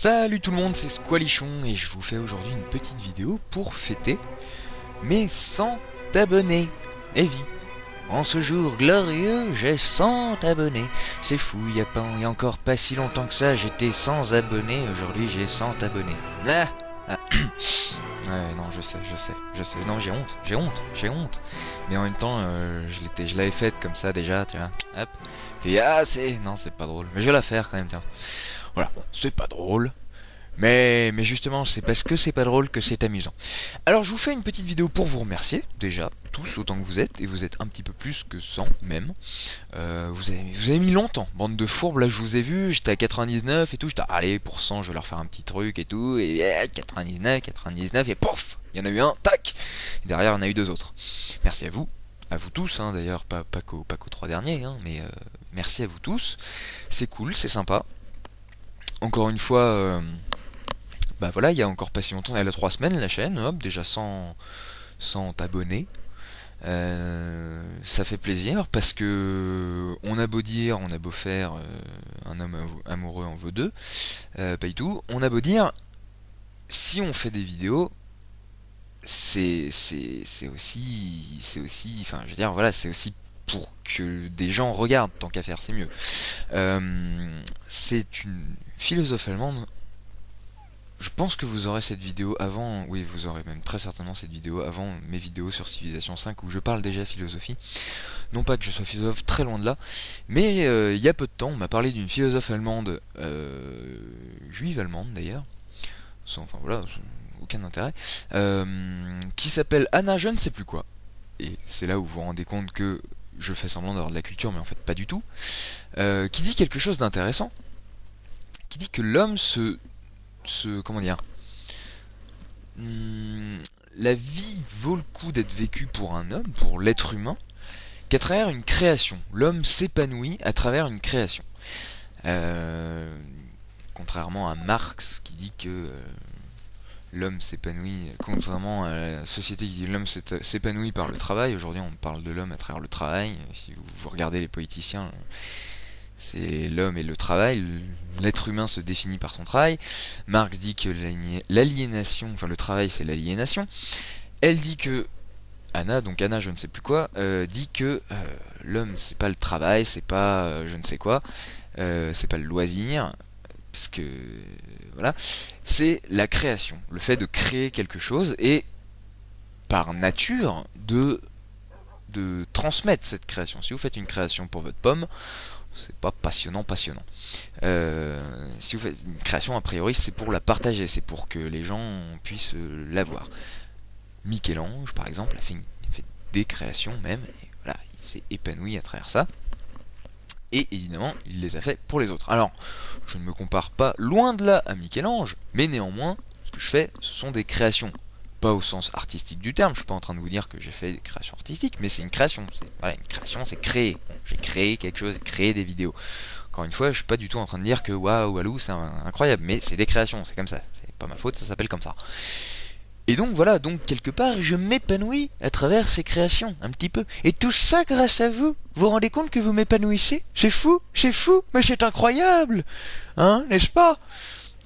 Salut tout le monde, c'est Squalichon et je vous fais aujourd'hui une petite vidéo pour fêter mes 100 abonnés. Et vie, en ce jour glorieux, j'ai 100 abonnés. C'est fou, il y a encore pas si longtemps que ça, j'étais sans abonnés, aujourd'hui j'ai 100 abonnés. Ah. Ouais, non, je sais. Non, j'ai honte. Mais en même temps, je l'avais faite comme ça déjà, tu vois. Hop. Non, c'est pas drôle. Mais je vais la faire quand même, tiens. Voilà, bon, c'est pas drôle. Mais justement, c'est parce que c'est pas drôle que c'est amusant. Alors, je vous fais une petite vidéo pour vous remercier, déjà, tous autant que vous êtes, et vous êtes un petit peu plus que 100 même. Vous avez mis longtemps, bande de fourbes, là je vous ai vu, j'étais à 99 et tout, j'étais allez, pour 100, je vais leur faire un petit truc et tout, et 99, et pouf, il y en a eu un, tac, et derrière il y en a eu deux autres. Merci à vous tous, hein, d'ailleurs, pas qu'aux 3 derniers, hein, mais merci à vous tous, c'est cool, c'est sympa. Encore une fois, bah voilà, il y a encore pas si longtemps, elle a 3 semaines la chaîne, hop, déjà 100 abonnés. Ça fait plaisir parce que on a beau dire, on a beau faire un homme amoureux en veut deux, pas du tout. On a beau dire, si on fait des vidéos, c'est aussi, enfin, je veux dire, voilà, c'est aussi pour que des gens regardent, tant qu'à faire, c'est mieux. C'est une philosophe allemande. Je pense que vous aurez cette vidéo avant, oui, vous aurez même très certainement cette vidéo avant mes vidéos sur Civilisation 5 où je parle déjà philosophie. Non pas que je sois philosophe, très loin de là, mais il y a peu de temps, on m'a parlé d'une philosophe allemande, juive allemande d'ailleurs, enfin voilà, aucun intérêt, qui s'appelle Anna je ne sais plus quoi. Et c'est là où vous vous rendez compte que je fais semblant d'avoir de la culture, mais en fait pas du tout, qui dit quelque chose d'intéressant, qui dit que l'homme comment dire, la vie vaut le coup d'être vécue pour un homme, pour l'être humain, qu'à travers une création. L'homme s'épanouit à travers une création. Contrairement à Marx qui dit que l'homme s'épanouit, contrairement à la société qui dit que l'homme s'épanouit par le travail. Aujourd'hui on parle de l'homme à travers le travail. Si vous regardez les politiciens, c'est l'homme et le travail, l'être humain se définit par son travail. Marx dit que l'aliénation, enfin le travail c'est l'aliénation. Elle dit que, donc Anna je ne sais plus quoi, dit que l'homme c'est pas le travail, c'est pas je ne sais quoi, c'est pas le loisir, parce que voilà, c'est la création, le fait de créer quelque chose et par nature de transmettre cette création. Si vous faites une création pour votre pomme, c'est pas passionnant. Si vous faites une création, a priori, c'est pour la partager, c'est pour que les gens puissent la voir. Michel-Ange, par exemple, a fait des créations même, et voilà, il s'est épanoui à travers ça. Et évidemment, il les a fait pour les autres. Alors, je ne me compare pas loin de là à Michel-Ange, mais néanmoins, ce que je fais, ce sont des créations. Pas au sens artistique du terme, je suis pas en train de vous dire que j'ai fait des créations artistiques, mais c'est une création. Voilà, une création, c'est créer. Bon, j'ai créé quelque chose, créé des vidéos. Encore une fois, je suis pas du tout en train de dire que waouh, walou, c'est incroyable, mais c'est des créations, c'est comme ça. C'est pas ma faute, ça s'appelle comme ça. Et donc voilà, donc quelque part, je m'épanouis à travers ces créations, un petit peu. Et tout ça grâce à vous. Vous vous rendez compte que vous m'épanouissez? C'est fou, mais c'est incroyable, hein, n'est-ce pas?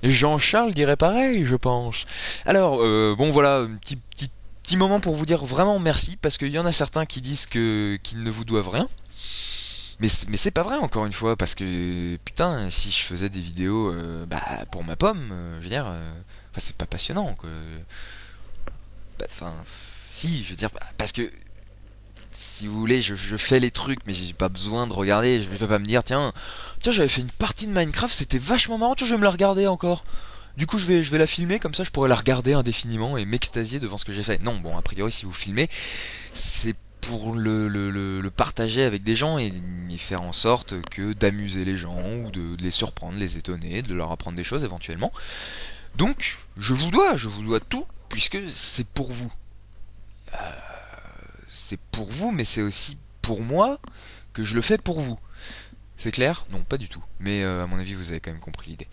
Jean-Charles dirait pareil, je pense. Alors, bon voilà, un petit moment pour vous dire vraiment merci, parce qu'il y en a certains qui disent qu'ils ne vous doivent rien. Mais c'est pas vrai, encore une fois, parce que, putain, si je faisais des vidéos pour ma pomme, je veux dire, c'est pas passionnant, quoi. Si, je veux dire, parce que, si vous voulez, je fais les trucs, mais j'ai pas besoin de regarder. Je vais pas me dire, tiens, j'avais fait une partie de Minecraft, c'était vachement marrant, tiens, je vais me la regarder encore. Du coup, je vais la filmer, comme ça, je pourrais la regarder indéfiniment et m'extasier devant ce que j'ai fait. Non, bon, a priori, si vous filmez, c'est pour le partager avec des gens et faire en sorte que d'amuser les gens ou de les surprendre, les étonner, de leur apprendre des choses éventuellement. Donc, je vous dois tout, puisque c'est pour vous. C'est pour vous, mais c'est aussi pour moi que je le fais pour vous. C'est clair? Non, pas du tout. Mais à mon avis, vous avez quand même compris l'idée.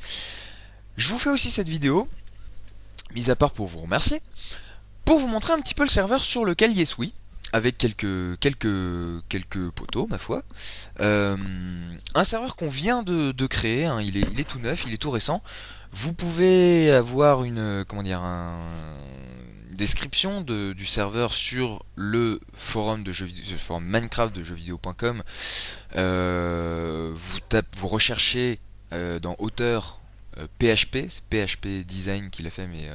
Je vous fais aussi cette vidéo, mis à part pour vous remercier, pour vous montrer un petit peu le serveur sur lequel YesWe avec quelques poteaux, ma foi. Un serveur qu'on vient de créer, hein, il est tout neuf, il est tout récent. Vous pouvez avoir une, comment dire, une description du serveur sur le forum de jeux vidéo, le forum Minecraft de jeuxvideo.com. Vous recherchez dans auteur PHP, c'est PHP Design qui l'a fait, mais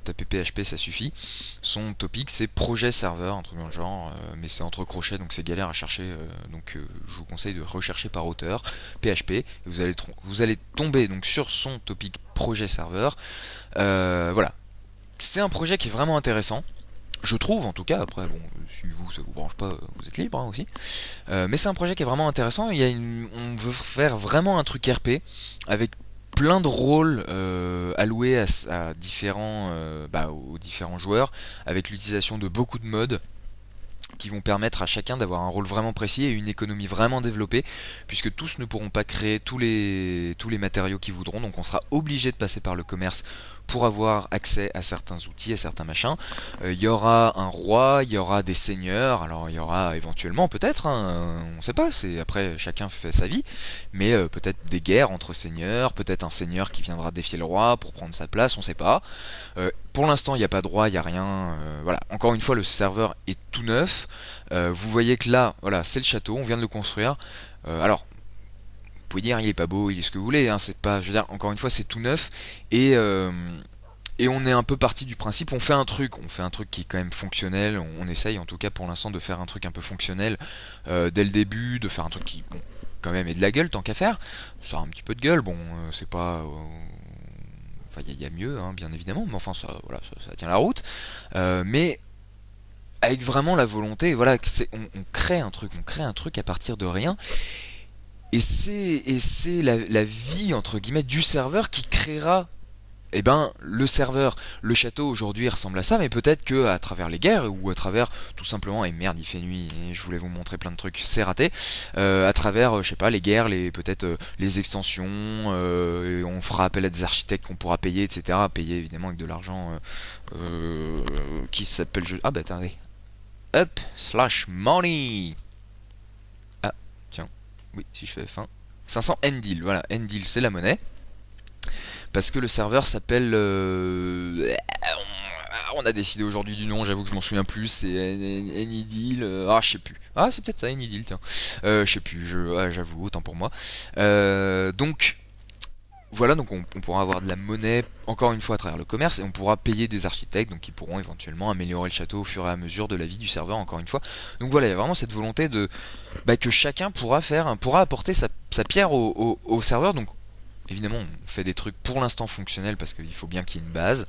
tapez PHP ça suffit. Son topic c'est projet serveur, un truc dans le genre, mais c'est entre crochets donc c'est galère à chercher, donc je vous conseille de rechercher par auteur PHP et vous allez tomber donc sur son topic projet serveur. Voilà, c'est un projet qui est vraiment intéressant, je trouve en tout cas. Après bon, si vous ça vous branche pas, vous êtes libre hein, aussi, mais c'est un projet qui est vraiment intéressant. On veut faire vraiment un truc RP avec plein de rôles alloués à différents, aux différents joueurs, avec l'utilisation de beaucoup de modes qui vont permettre à chacun d'avoir un rôle vraiment précis et une économie vraiment développée, puisque tous ne pourront pas créer tous les matériaux qu'ils voudront, donc on sera obligé de passer par le commerce pour avoir accès à certains outils, à certains machins. Il y aura un roi, il y aura des seigneurs, alors il y aura éventuellement peut-être, hein, on sait pas, c'est après chacun fait sa vie, mais peut-être des guerres entre seigneurs, peut-être un seigneur qui viendra défier le roi pour prendre sa place, on sait pas. Pour l'instant il n'y a pas de roi, il n'y a rien, voilà. Encore une fois le serveur est tout neuf. Vous voyez que là, voilà, c'est le château, on vient de le construire. Alors, vous pouvez dire il est pas beau, il est ce que vous voulez, hein, c'est pas, je veux dire, encore une fois c'est tout neuf et on est un peu parti du principe, on fait un truc qui est quand même fonctionnel. On essaye en tout cas pour l'instant de faire un truc un peu fonctionnel dès le début, de faire un truc qui bon, quand même ait de la gueule tant qu'à faire. Ça a un petit peu de gueule, bon, c'est pas enfin il y a mieux hein, bien évidemment, mais enfin ça voilà, ça tient la route. Mais avec vraiment la volonté, voilà, on crée un truc à partir de rien, et c'est la vie entre guillemets du serveur qui créera. Eh ben, le serveur, le château aujourd'hui il ressemble à ça, mais peut-être que à travers les guerres ou à travers tout simplement, et merde il fait nuit et je voulais vous montrer plein de trucs, c'est raté, à travers je sais pas les guerres, peut-être les extensions, et on fera appel à des architectes qu'on pourra payer, etc. Payer évidemment avec de l'argent qui s'appelle ah bah attendez, up slash money. Ah tiens, oui si je fais F1, 500 Endil, voilà, Endil c'est la monnaie. Parce que le serveur s'appelle... on a décidé aujourd'hui du nom, j'avoue que je m'en souviens plus, c'est Anydeal... ah, je sais plus. Ah, c'est peut-être ça, Anydeal, tiens. Je sais plus, j'avoue, autant pour moi. Donc, voilà, donc on pourra avoir de la monnaie, encore une fois, à travers le commerce, et on pourra payer des architectes, donc qui pourront éventuellement améliorer le château au fur et à mesure de la vie du serveur, encore une fois. Donc voilà, il y a vraiment cette volonté de que chacun pourra apporter sa pierre au serveur, donc évidemment, on fait des trucs pour l'instant fonctionnels parce qu'il faut bien qu'il y ait une base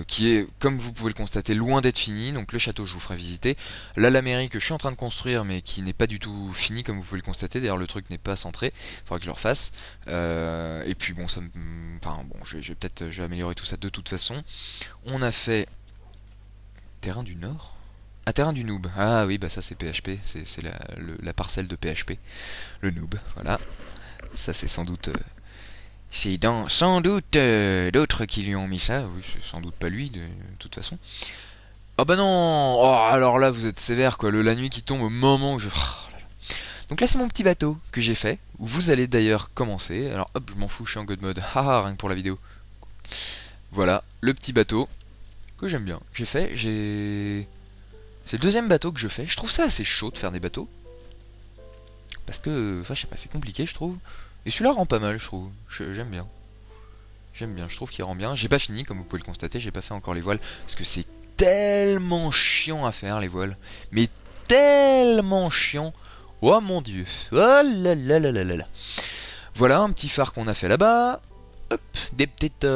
qui est, comme vous pouvez le constater, loin d'être finie. Donc le château, je vous ferai visiter. Là, la mairie que je suis en train de construire, mais qui n'est pas du tout finie, comme vous pouvez le constater. D'ailleurs, le truc n'est pas centré. Il faudra que je le refasse. Et puis bon, enfin bon, je vais améliorer tout ça de toute façon. On a fait terrain du Nord. Ah, terrain du noob. Ah oui, bah ça c'est PHP, c'est la parcelle de PHP. Le noob, voilà. Ça c'est sans doute sans doute d'autres qui lui ont mis ça, oui, c'est sans doute pas lui de toute façon. Oh bah non, oh, alors là vous êtes sévère quoi, la nuit qui tombe au moment où je... Oh là là. Donc là c'est mon petit bateau que j'ai fait, où vous allez d'ailleurs commencer. Alors hop, je m'en fous, je suis en god mode, haha, rien que pour la vidéo. Voilà, le petit bateau que j'aime bien. C'est le deuxième bateau que je fais, je trouve ça assez chaud de faire des bateaux. Parce que, enfin je sais pas, c'est compliqué je trouve. Et celui-là rend pas mal, je trouve. J'aime bien. J'aime bien, je trouve qu'il rend bien. J'ai pas fini, comme vous pouvez le constater, j'ai pas fait encore les voiles. Parce que c'est tellement chiant à faire, les voiles. Mais tellement chiant. Oh mon dieu. Oh là là là là là là. Voilà, un petit phare qu'on a fait là-bas. Hop, des petites...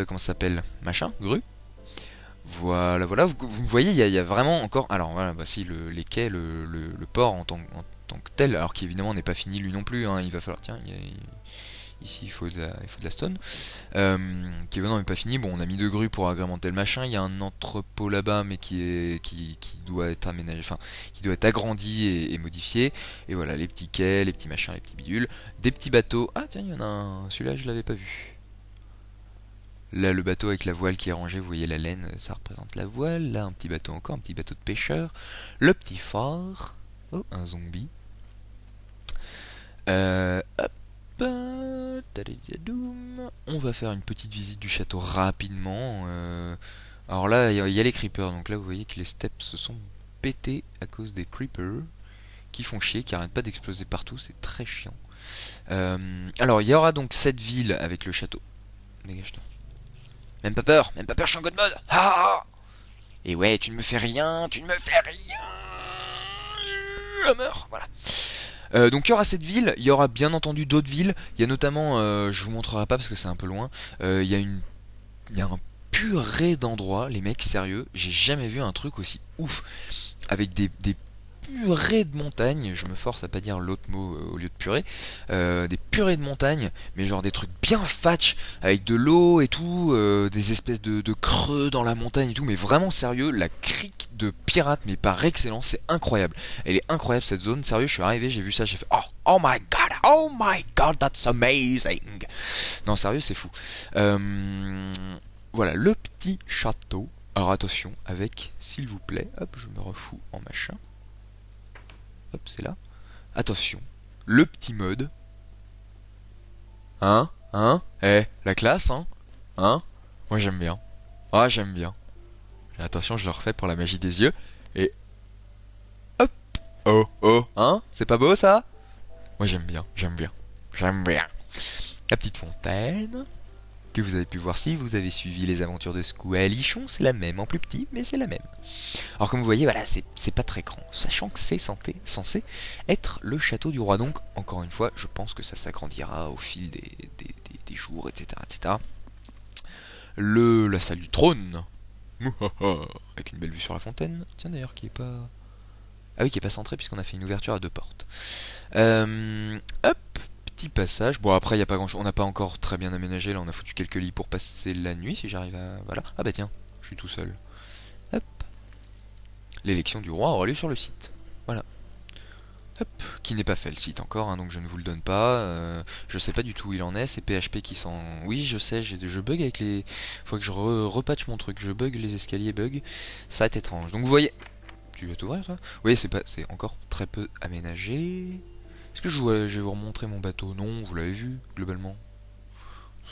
comment ça s'appelle? Machin, grues. Voilà, voilà. Vous voyez, il y a vraiment encore... Alors voilà, bah si, les quais, le port en tant que tel, alors qui évidemment n'est pas fini lui non plus, hein, il va falloir, tiens, ici il faut de la stone, qui évidemment n'est pas fini. Bon, on a mis 2 grues pour agrémenter le machin, il y a un entrepôt là-bas mais qui doit être aménagé, enfin qui doit être agrandi et modifié, et voilà, les petits quais, les petits machins, les petits bidules, des petits bateaux. Ah tiens, il y en a un, celui-là je l'avais pas vu. Là, le bateau avec la voile qui est rangée, vous voyez la laine, ça représente la voile. Là, un petit bateau encore, un petit bateau de pêcheur. Le petit phare. Oh, un zombie. Hop. Tadadadoum. On va faire une petite visite du château rapidement. Alors là, il y a les creepers. Donc là, vous voyez que les steps se sont pétés à cause des creepers qui font chier, qui arrêtent pas d'exploser partout. C'est très chiant. Alors, il y aura donc cette ville avec le château. Dégage-toi. Même pas peur, je suis en god mode. Ah! Et ouais, tu ne me fais rien, Je meurs, voilà. Donc il y aura cette ville, il y aura bien entendu d'autres villes. Il y a notamment, je vous montrerai pas parce que c'est un peu loin. Il y a un purée d'endroits, les mecs, sérieux. J'ai jamais vu un truc aussi ouf, avec des purées de montagnes. Je me force à pas dire l'autre mot au lieu de purée. Des purées de montagnes, mais genre des trucs bien fatch, avec de l'eau et tout, des espèces de creux dans la montagne et tout. Mais vraiment sérieux, la crique de pirates, mais par excellence, c'est incroyable. Elle est incroyable cette zone. Sérieux, je suis arrivé, j'ai vu ça, j'ai fait oh my god, that's amazing. Non, sérieux, c'est fou. Voilà, le petit château. Alors attention, avec, s'il vous plaît, hop, je me refous en machin. Hop, c'est là. Attention, le petit mode. Hein? La classe, hein? Moi j'aime bien. Ah, j'aime bien. Attention, je le refais pour la magie des yeux. Et hop. Oh, hein? C'est pas beau ça? Moi j'aime bien. La petite fontaine que vous avez pu voir si vous avez suivi les aventures de Squalichon, c'est la même, en plus petit, mais c'est la même. Alors comme vous voyez, voilà, c'est pas très grand, sachant que c'est censé être le château du roi. Donc, encore une fois, je pense que ça s'agrandira au fil des jours, etc. La salle du trône, avec une belle vue sur la fontaine. Tiens d'ailleurs, qui est pas... Ah oui, qui est pas centré puisqu'on a fait une ouverture à 2 portes. Hop, petit passage. Bon, après, il n'y a pas grand chose. On n'a pas encore très bien aménagé. Là, on a foutu quelques lits pour passer la nuit si j'arrive à. Voilà. Ah bah tiens, je suis tout seul. Hop. L'élection du roi aura lieu sur le site. Voilà. Hop. Qui n'est pas fait le site encore, donc je ne vous le donne pas. Je sais pas du tout où il en est. C'est PHP qui s'en. Oui, je sais, je bug avec les. Faut que je repatche mon truc. Je bug, les escaliers bug. Ça va être étrange. Donc vous voyez. Tu vas t'ouvrir toi? Oui, c'est encore très peu aménagé. Est-ce que je vais vous remontrer mon bateau? Non, vous l'avez vu, globalement.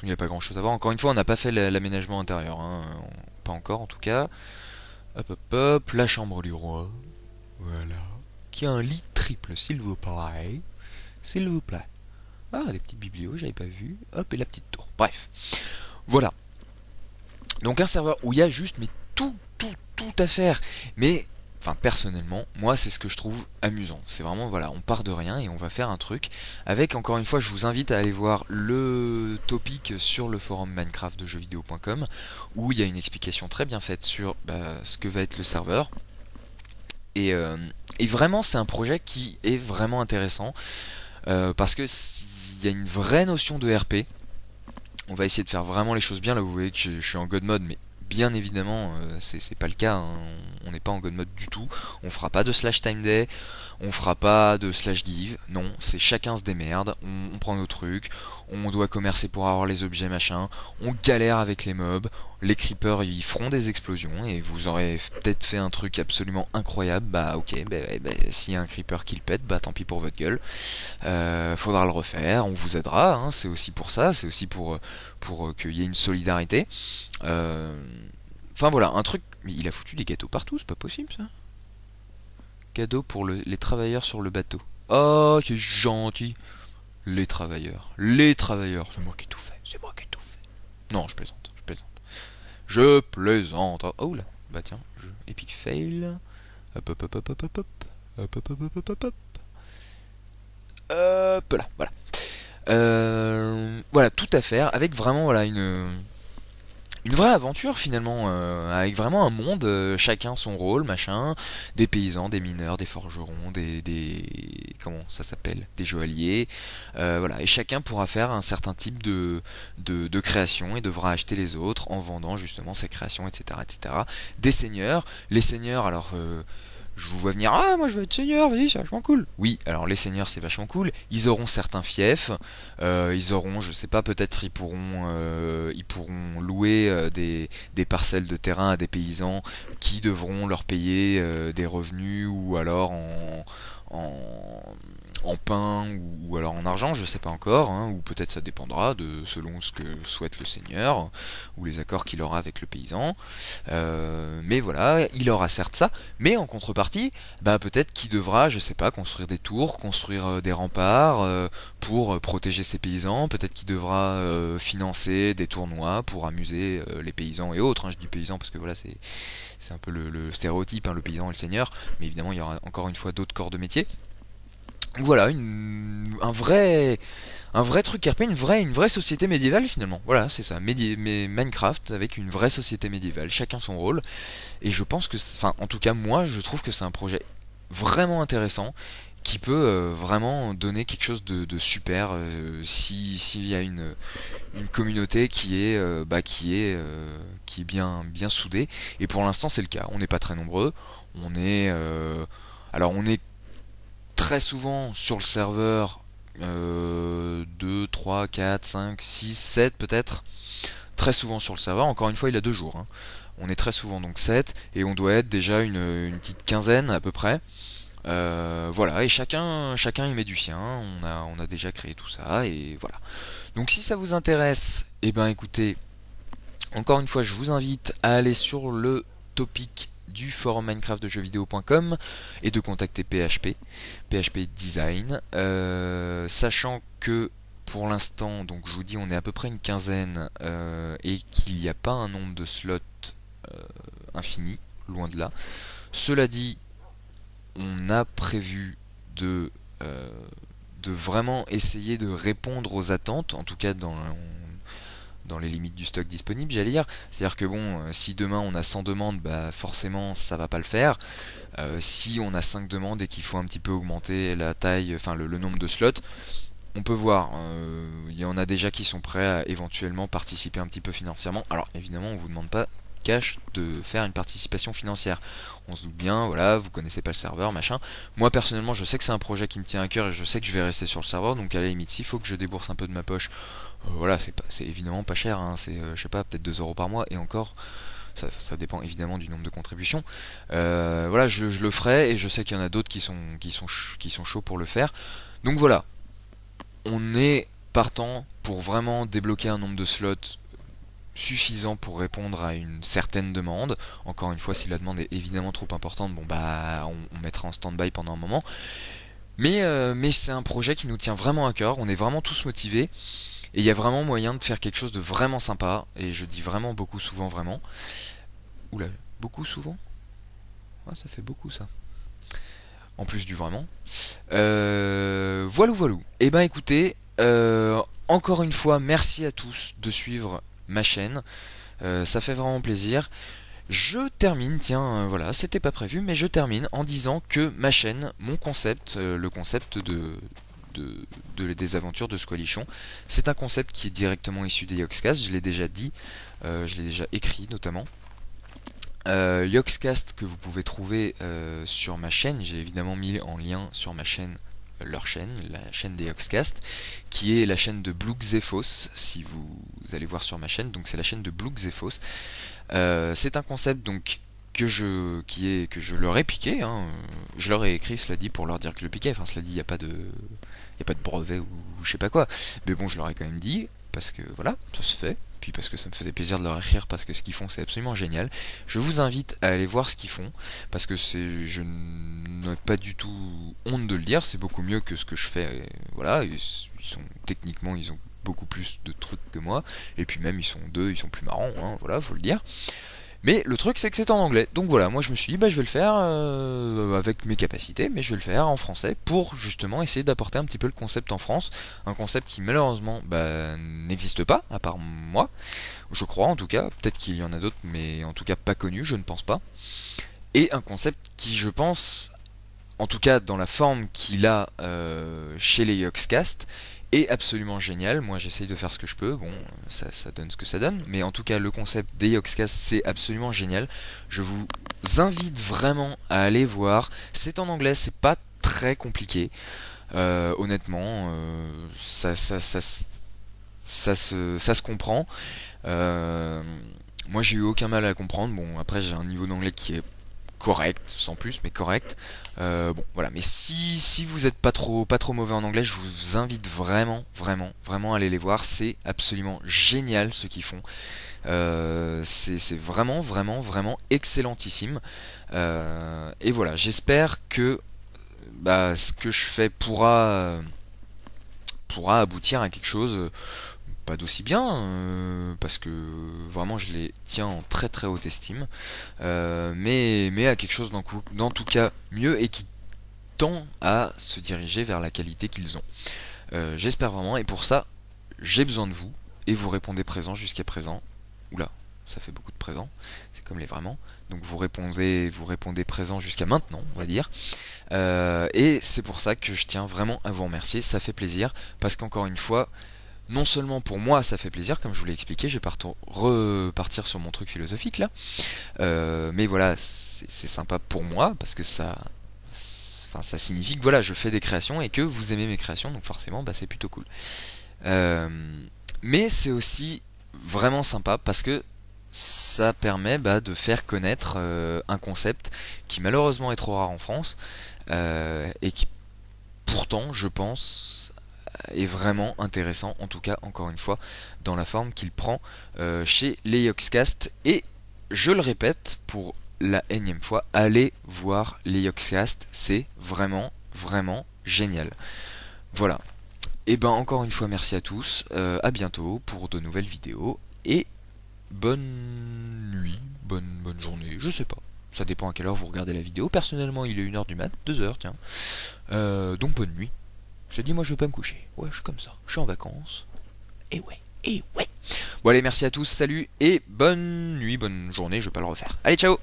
Il n'y a pas grand chose à voir. Encore une fois, on n'a pas fait l'aménagement intérieur. Pas encore, en tout cas. Hop. La chambre du roi. Voilà. Qui a un lit triple, s'il vous plaît. Ah, des petits biblios, j'avais pas vu. Hop, et la petite tour. Bref. Voilà. Donc un serveur où il y a juste, mais tout à faire. Mais... Enfin, personnellement, moi, c'est ce que je trouve amusant. C'est vraiment, voilà, on part de rien et on va faire un truc. Avec, encore une fois, je vous invite à aller voir le topic sur le forum Minecraft de jeuxvideo.com où il y a une explication très bien faite sur ce que va être le serveur. Et vraiment, c'est un projet qui est vraiment intéressant parce que il y a une vraie notion de RP. On va essayer de faire vraiment les choses bien. Là, vous voyez que je suis en God mode, mais bien évidemment, c'est pas le cas, on n'est pas en God mode du tout. On fera pas de slash time day, on fera pas de slash give, non, c'est chacun se démerde, on prend nos trucs, on doit commercer pour avoir les objets machin, on galère avec les mobs, les creepers ils feront des explosions et vous aurez peut-être fait un truc absolument incroyable, bah ok, s'il y a un creeper qui le pète, bah tant pis pour votre gueule, faudra le refaire, on vous aidera, c'est aussi pour ça, c'est aussi pour qu'il y ait une solidarité. Enfin voilà, un truc. Mais il a foutu des gâteaux partout, c'est pas possible ça. Cadeau pour les travailleurs sur le bateau. Oh, c'est gentil. Les travailleurs, c'est moi qui ai tout fait, Non, je plaisante. Oh là, bah tiens, epic fail. Hop. Hop là, voilà. Voilà, tout à faire avec vraiment voilà une vraie aventure finalement, avec vraiment un monde, chacun son rôle, machin, des paysans, des mineurs, des forgerons, comment ça s'appelle, des joailliers, voilà, et chacun pourra faire un certain type de création et devra acheter les autres en vendant justement ses créations, etc. Des seigneurs, les seigneurs, alors je vous vois venir, ah moi je veux être seigneur, vas-y c'est vachement cool. Oui, alors les seigneurs c'est vachement cool, ils auront certains fiefs, ils auront, je sais pas, peut-être ils pourront louer des parcelles de terrain à des paysans qui devront leur payer des revenus ou alors en, en pain ou alors en argent, je sais pas encore, hein, ou peut-être ça dépendra de selon ce que souhaite le seigneur ou les accords qu'il aura avec le paysan. Mais voilà, il aura certes ça, mais en contrepartie, bah peut-être qu'il devra, je sais pas, construire des tours, construire des remparts pour protéger ses paysans. Peut-être qu'il devra financer des tournois pour amuser les paysans et autres. Hein, je dis paysans parce que voilà, c'est un peu le stéréotype, hein, le paysan et le seigneur. Mais évidemment, il y aura encore une fois d'autres corps de métier. Voilà, un vrai truc RP, une vraie société médiévale finalement. Voilà, c'est ça, mais Minecraft avec une vraie société médiévale, chacun son rôle. Et je pense que, enfin, en tout cas, moi, je trouve que c'est un projet vraiment intéressant qui peut vraiment donner quelque chose de super si s'il y a une communauté qui est bien soudée. Et pour l'instant, c'est le cas. On n'est pas très nombreux. On est alors on est très souvent sur le serveur 2, 3, 4, 5, 6, 7 peut-être. Très souvent sur le serveur, encore une fois il a 2 jours. Hein. On est très souvent donc 7 et on doit être déjà une petite quinzaine à peu près. Voilà, et chacun y met du sien, on a déjà créé tout ça, et voilà. Donc si ça vous intéresse, eh ben écoutez, encore une fois je vous invite à aller sur le topic du forum Minecraft de jeuxvideo.com et de contacter PHP Design, sachant que pour l'instant, donc je vous dis on est à peu près une quinzaine et qu'il n'y a pas un nombre de slots infini, loin de là. Cela dit, on a prévu de vraiment essayer de répondre aux attentes, en tout cas dans les limites du stock disponible, j'allais dire. C'est-à-dire que bon, si demain on a 100 demandes, bah forcément ça va pas le faire. Si on a 5 demandes et qu'il faut un petit peu augmenter la taille, enfin le nombre de slots, on peut voir. Il y en a déjà qui sont prêts à éventuellement participer un petit peu financièrement. Alors évidemment, on vous demande pas cash de faire une participation financière. On se doute bien, voilà, vous connaissez pas le serveur, machin. Moi personnellement, je sais que c'est un projet qui me tient à cœur et je sais que je vais rester sur le serveur, donc à la limite, s'il faut que je débourse un peu de ma poche, voilà, c'est évidemment pas cher, hein, c'est, je sais pas, peut-être 2 euros par mois, et encore, ça dépend évidemment du nombre de contributions. Voilà, je le ferai, et je sais qu'il y en a d'autres qui sont chauds pour le faire. Donc voilà, on est partant pour vraiment débloquer un nombre de slots suffisant pour répondre à une certaine demande. Encore une fois, si la demande est évidemment trop importante, bon bah on mettra en stand-by pendant un moment. Mais c'est un projet qui nous tient vraiment à cœur, on est vraiment tous motivés, et il y a vraiment moyen de faire quelque chose de vraiment sympa, et je dis vraiment beaucoup souvent vraiment. Oula, beaucoup souvent. Ouais, ça fait beaucoup ça. En plus du vraiment. Voilou. Et ben écoutez, encore une fois, merci à tous de suivre ma chaîne. Ça fait vraiment plaisir. Je termine, tiens, voilà, c'était pas prévu, mais je termine en disant que ma chaîne, mon concept, le concept des aventures de Squalichon, c'est un concept qui est directement issu des Yogscast, je l'ai déjà dit, je l'ai déjà écrit notamment. Yogscast que vous pouvez trouver sur ma chaîne, j'ai évidemment mis en lien sur ma chaîne leur chaîne, la chaîne des Yogscast, qui est la chaîne de Blugzephos, si vous allez voir sur ma chaîne, donc c'est la chaîne de Blugzephos. C'est un concept donc que je leur ai piqué, hein. Je leur ai écrit, cela dit, pour leur dire que je le piquais, enfin cela dit, il n'y a pas de brevet ou je sais pas quoi, mais bon, je leur ai quand même dit, parce que voilà, ça se fait, puis parce que ça me faisait plaisir de leur écrire, parce que ce qu'ils font c'est absolument génial. Je vous invite à aller voir ce qu'ils font, parce que je n'ai pas du tout honte de le dire, c'est beaucoup mieux que ce que je fais, et voilà, techniquement ils ont beaucoup plus de trucs que moi, et puis même ils sont plus marrants, hein, voilà, faut le dire. Mais le truc c'est que c'est en anglais, donc voilà, moi je me suis dit bah je vais le faire avec mes capacités, mais je vais le faire en français pour justement essayer d'apporter un petit peu le concept en France, un concept qui malheureusement n'existe pas, à part moi, je crois en tout cas, peut-être qu'il y en a d'autres, mais en tout cas pas connu, je ne pense pas, et un concept qui je pense, en tout cas dans la forme qu'il a chez les Yogscast, est absolument génial. Moi j'essaye de faire ce que je peux, bon ça donne ce que ça donne, mais en tout cas le concept des Yogscast c'est absolument génial. Je vous invite vraiment à aller voir. C'est en anglais, c'est pas très compliqué. Honnêtement, ça se comprend. Moi j'ai eu aucun mal à comprendre. Bon après j'ai un niveau d'anglais qui est correct, sans plus, mais correct. Bon voilà, mais si vous êtes pas trop mauvais en anglais, je vous invite vraiment à aller les voir. C'est absolument génial ce qu'ils font. C'est vraiment excellentissime. Et voilà, j'espère que ce que je fais pourra aboutir à quelque chose pas d'aussi bien, parce que vraiment je les tiens en très haute estime, mais à quelque chose dans tout cas mieux et qui tend à se diriger vers la qualité qu'ils ont. J'espère vraiment, et pour ça j'ai besoin de vous, et vous répondez présent jusqu'à présent. Oula, ça fait beaucoup de présent, c'est comme les vraiment. Donc vous répondez présent jusqu'à maintenant, on va dire. Et c'est pour ça que je tiens vraiment à vous remercier, ça fait plaisir, parce qu'encore une fois, non seulement pour moi ça fait plaisir, comme je vous l'ai expliqué, je vais repartir sur mon truc philosophique là, mais voilà, c'est sympa pour moi, parce que ça signifie que voilà, je fais des créations et que vous aimez mes créations, donc forcément c'est plutôt cool. Mais c'est aussi vraiment sympa parce que ça permet de faire connaître un concept qui malheureusement est trop rare en France, et qui pourtant je pense est vraiment intéressant, en tout cas encore une fois dans la forme qu'il prend chez les Yogscast. Et je le répète pour la énième fois, allez voir les Yogscast, c'est vraiment génial. Voilà. Et encore une fois merci à tous, à bientôt pour de nouvelles vidéos, et bonne nuit, bonne journée, je sais pas. Ça dépend à quelle heure vous regardez la vidéo. Personnellement il est 1h du mat, 2h tiens. Donc bonne nuit. Je dis moi je vais pas me coucher. Ouais, je suis comme ça. Je suis en vacances. Et ouais. Bon allez, merci à tous, salut et bonne nuit, bonne journée, je vais pas le refaire. Allez, ciao.